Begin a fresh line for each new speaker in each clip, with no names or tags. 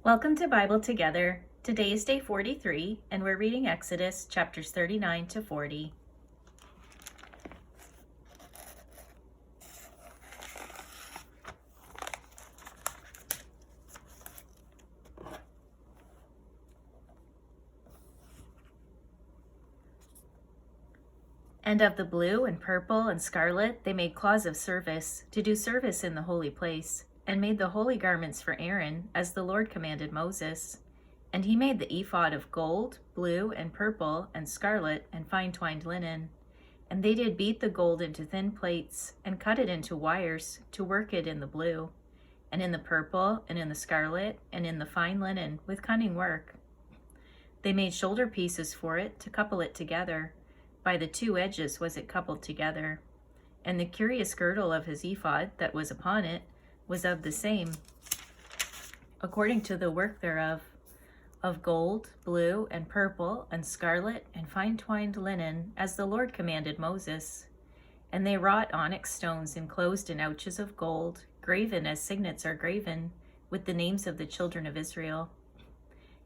Welcome to Bible Together. Today is day 43, and we're reading Exodus chapters 39 to 40. And of the blue and purple and scarlet they made cloths of service, to do service in the holy place, and made the holy garments for Aaron, as the Lord commanded Moses. And he made the ephod of gold, blue, and purple, and scarlet, and fine twined linen. And they did beat the gold into thin plates, and cut it into wires, to work it in the blue, and in the purple, and in the scarlet, and in the fine linen, with cunning work. They made shoulder pieces for it, to couple it together. By the two edges was it coupled together. And the curious girdle of his ephod that was upon it was of the same, according to the work thereof, of gold, blue, and purple, and scarlet, and fine twined linen, as the Lord commanded Moses. And they wrought onyx stones enclosed in ouches of gold, graven as signets are graven, with the names of the children of Israel.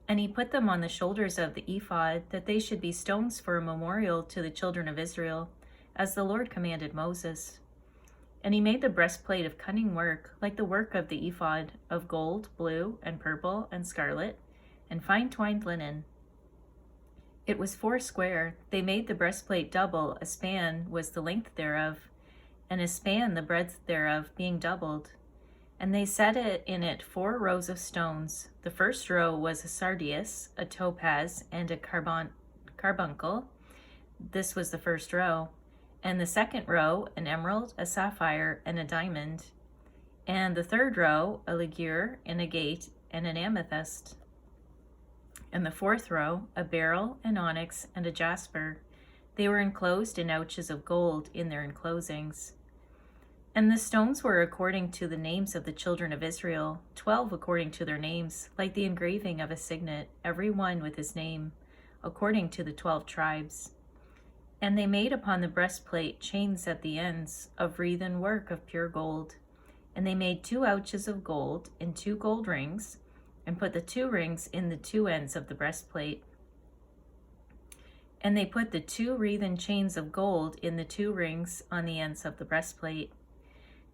And he put them on the shoulders of the ephod, that they should be stones for a memorial to the children of Israel, as the Lord commanded Moses. And he made the breastplate of cunning work, like the work of the ephod, of gold, blue, and purple, and scarlet, and fine twined linen. It was 4 square. They made the breastplate double, a span was the length thereof, and a span the breadth thereof, being doubled. And they set it in it 4 rows of stones. The first row was a sardius, a topaz, and a carbuncle. This was the first row. And the second row, an emerald, a sapphire, and a diamond. And the third row, a ligure, and agate, and an amethyst. And the fourth row, a beryl, an onyx, and a jasper. They were enclosed in ouches of gold in their enclosings. And the stones were according to the names of the children of Israel, 12 according to their names, like the engraving of a signet, every one with his name, according to the 12 tribes. And they made upon the breastplate chains at the ends, of wreathen work of pure gold. And they made 2 ouches of gold in 2 gold rings, and put the 2 rings in the 2 ends of the breastplate. And they put the 2 wreathen chains of gold in the 2 rings on the ends of the breastplate.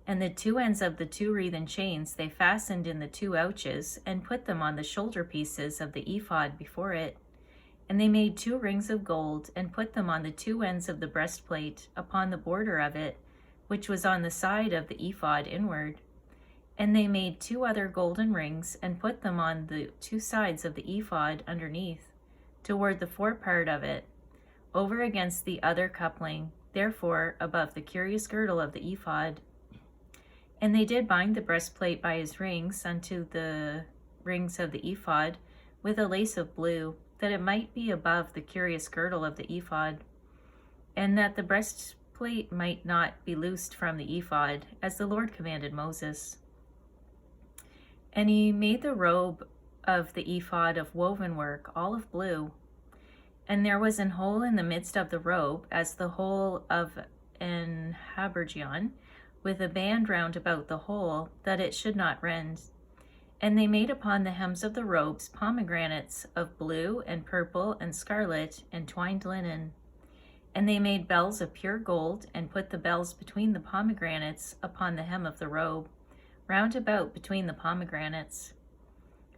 And the 2 ends of the 2 wreathen chains they fastened in the 2 ouches, and put them on the shoulder pieces of the ephod before it. And they made 2 rings of gold, and put them on the 2 ends of the breastplate, upon the border of it, which was on the side of the ephod inward. And they made 2 other golden rings, and put them on the 2 sides of the ephod underneath, toward the forepart of it, over against the other coupling, therefore above the curious girdle of the ephod. And they did bind the breastplate by his rings unto the rings of the ephod with a lace of blue, that it might be above the curious girdle of the ephod, and that the breastplate might not be loosed from the ephod, as the Lord commanded Moses. And he made the robe of the ephod of woven work, all of blue. And there was an hole in the midst of the robe, as the hole of an habergeon, with a band round about the hole, that it should not rend. And they made upon the hems of the robes pomegranates of blue and purple and scarlet and twined linen. And they made bells of pure gold, and put the bells between the pomegranates upon the hem of the robe, round about between the pomegranates.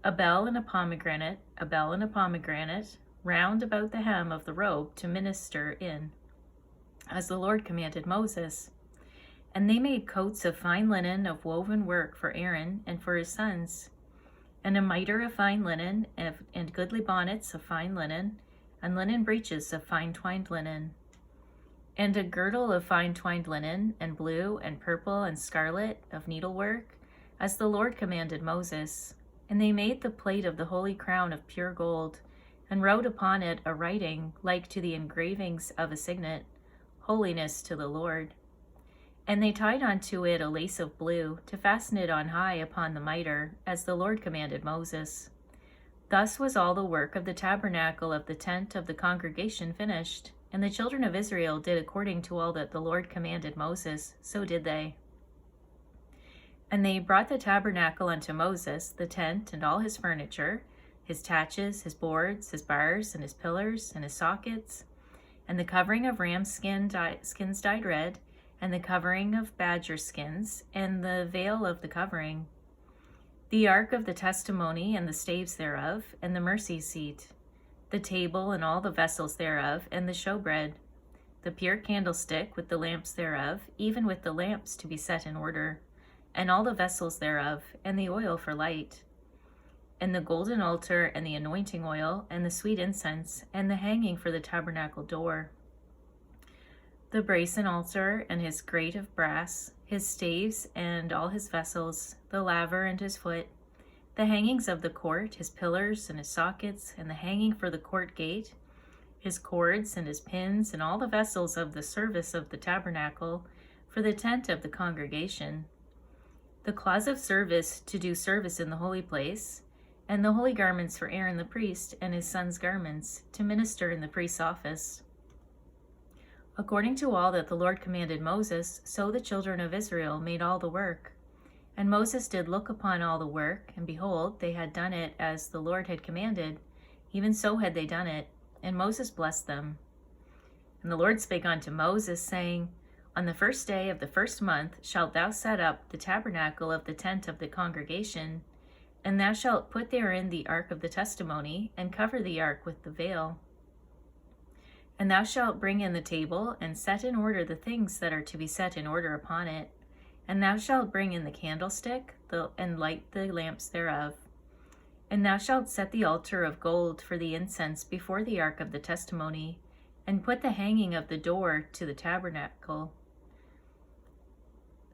A bell and a pomegranate, a bell and a pomegranate, round about the hem of the robe to minister in, as the Lord commanded Moses. And they made coats of fine linen of woven work for Aaron and for his sons, and a mitre of fine linen, and goodly bonnets of fine linen, and linen breeches of fine twined linen, and a girdle of fine twined linen, and blue, and purple, and scarlet of needlework, as the Lord commanded Moses. And they made the plate of the holy crown of pure gold, and wrote upon it a writing like to the engravings of a signet, Holiness to the Lord. And they tied unto it a lace of blue, to fasten it on high upon the mitre, as the Lord commanded Moses. Thus was all the work of the tabernacle of the tent of the congregation finished. And the children of Israel did according to all that the Lord commanded Moses, so did they. And they brought the tabernacle unto Moses, the tent and all his furniture, his taches, his boards, his bars, and his pillars, and his sockets, and the covering of skins dyed red, and the covering of badger skins, and the veil of the covering, the ark of the testimony, and the staves thereof, and the mercy seat, the table and all the vessels thereof, and the showbread, the pure candlestick with the lamps thereof, even with the lamps to be set in order, and all the vessels thereof, and the oil for light, and the golden altar, and the anointing oil, and the sweet incense, and the hanging for the tabernacle door, the brazen altar, and his grate of brass, his staves, and all his vessels, the laver and his foot, the hangings of the court, his pillars, and his sockets, and the hanging for the court gate, his cords, and his pins, and all the vessels of the service of the tabernacle, for the tent of the congregation, the cloths of service to do service in the holy place, and the holy garments for Aaron the priest and his sons' garments, to minister in the priest's office. According to all that the Lord commanded Moses, so the children of Israel made all the work. And Moses did look upon all the work, and behold, they had done it as the Lord had commanded, even so had they done it, and Moses blessed them. And the Lord spake unto Moses, saying, On the first day of the first month shalt thou set up the tabernacle of the tent of the congregation, and thou shalt put therein the ark of the testimony, and cover the ark with the veil. And thou shalt bring in the table, and set in order the things that are to be set in order upon it. And thou shalt bring in the candlestick, and light the lamps thereof. And thou shalt set the altar of gold for the incense before the ark of the testimony, and put the hanging of the door to the tabernacle.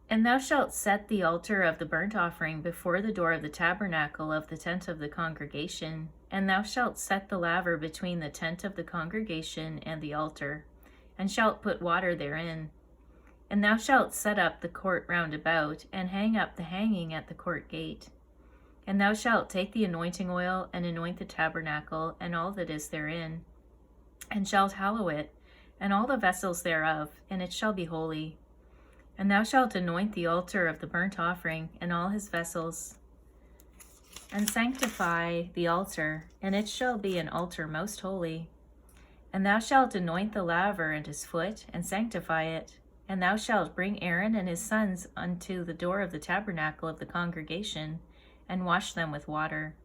And thou shalt set the altar of the burnt offering before the door of the tabernacle of the tent of the congregation, and thou shalt set the laver between the tent of the congregation and the altar, and shalt put water therein. And thou shalt set up the court round about, and hang up the hanging at the court gate. And thou shalt take the anointing oil, and anoint the tabernacle, and all that is therein, and shalt hallow it, and all the vessels thereof, and it shall be holy. And thou shalt anoint the altar of the burnt offering, and all his vessels, and sanctify the altar, and it shall be an altar most holy. And thou shalt anoint the laver and his foot, and sanctify it. And thou shalt bring Aaron and his sons unto the door of the tabernacle of the congregation, and wash them with water.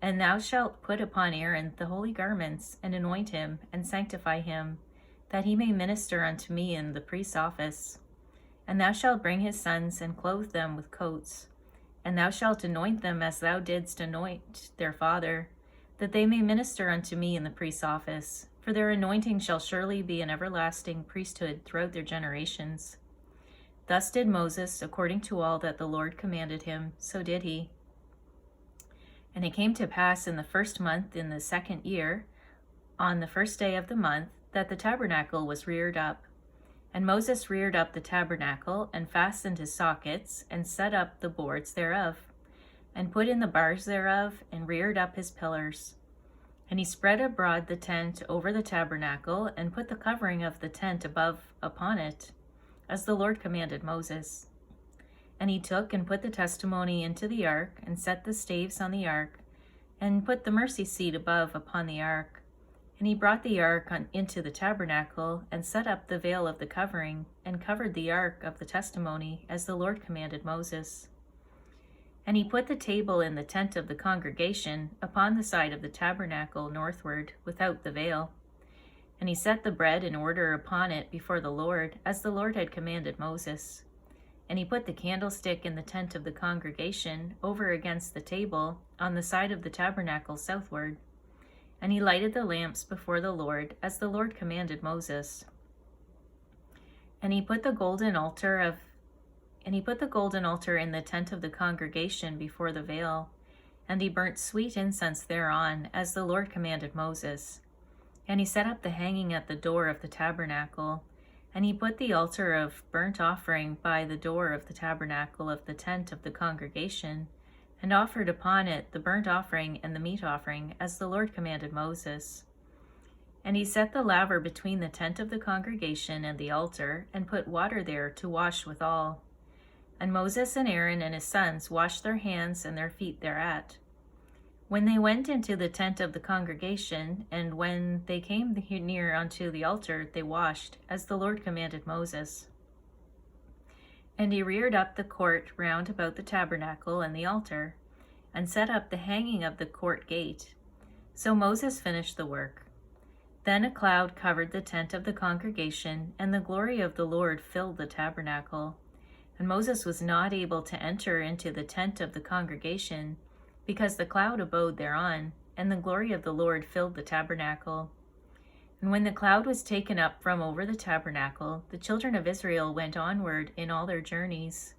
And thou shalt put upon Aaron the holy garments, and anoint him, and sanctify him, that he may minister unto me in the priest's office. And thou shalt bring his sons, and clothe them with coats. And thou shalt anoint them as thou didst anoint their father, that they may minister unto me in the priest's office. For their anointing shall surely be an everlasting priesthood throughout their generations. Thus did Moses, according to all that the Lord commanded him, so did he. And it came to pass in the first month in the second year, on the first day of the month, that the tabernacle was reared up. And Moses reared up the tabernacle, and fastened his sockets, and set up the boards thereof, and put in the bars thereof, and reared up his pillars. And he spread abroad the tent over the tabernacle, and put the covering of the tent above upon it, as the Lord commanded Moses. And he took and put the testimony into the ark, and set the staves on the ark, and put the mercy seat above upon the ark. And he brought the ark into the tabernacle, and set up the veil of the covering, and covered the ark of the testimony, as the Lord commanded Moses. And he put the table in the tent of the congregation, upon the side of the tabernacle northward, without the veil. And he set the bread in order upon it before the Lord, as the Lord had commanded Moses. And he put the candlestick in the tent of the congregation, over against the table, on the side of the tabernacle southward. And he lighted the lamps before the Lord, as the Lord commanded Moses. And he put the golden altar in the tent of the congregation before the veil, and he burnt sweet incense thereon, as the Lord commanded Moses. And he set up the hanging at the door of the tabernacle, and he put the altar of burnt offering by the door of the tabernacle of the tent of the congregation, and offered upon it the burnt offering and the meat offering, as the Lord commanded Moses. And he set the laver between the tent of the congregation and the altar, and put water there to wash withal. And Moses and Aaron and his sons washed their hands and their feet thereat. When they went into the tent of the congregation, and when they came near unto the altar, they washed, as the Lord commanded Moses. And he reared up the court round about the tabernacle and the altar, and set up the hanging of the court gate. So Moses finished the work. Then a cloud covered the tent of the congregation, and the glory of the Lord filled the tabernacle. And Moses was not able to enter into the tent of the congregation, because the cloud abode thereon, and the glory of the Lord filled the tabernacle. And when the cloud was taken up from over the tabernacle, the children of Israel went onward in all their journeys.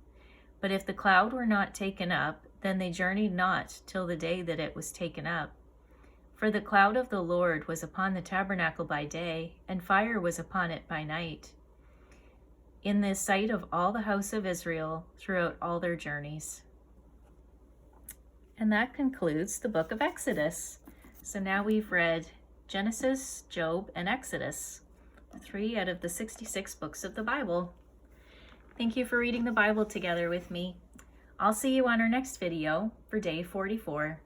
But if the cloud were not taken up, then they journeyed not till the day that it was taken up. For the cloud of the Lord was upon the tabernacle by day, and fire was upon it by night, in the sight of all the house of Israel throughout all their journeys. And that concludes the book of Exodus. So now we've read Genesis, Job, and Exodus, 3 out of the 66 books of the Bible. Thank you for reading the Bible together with me. I'll see you on our next video for day 44.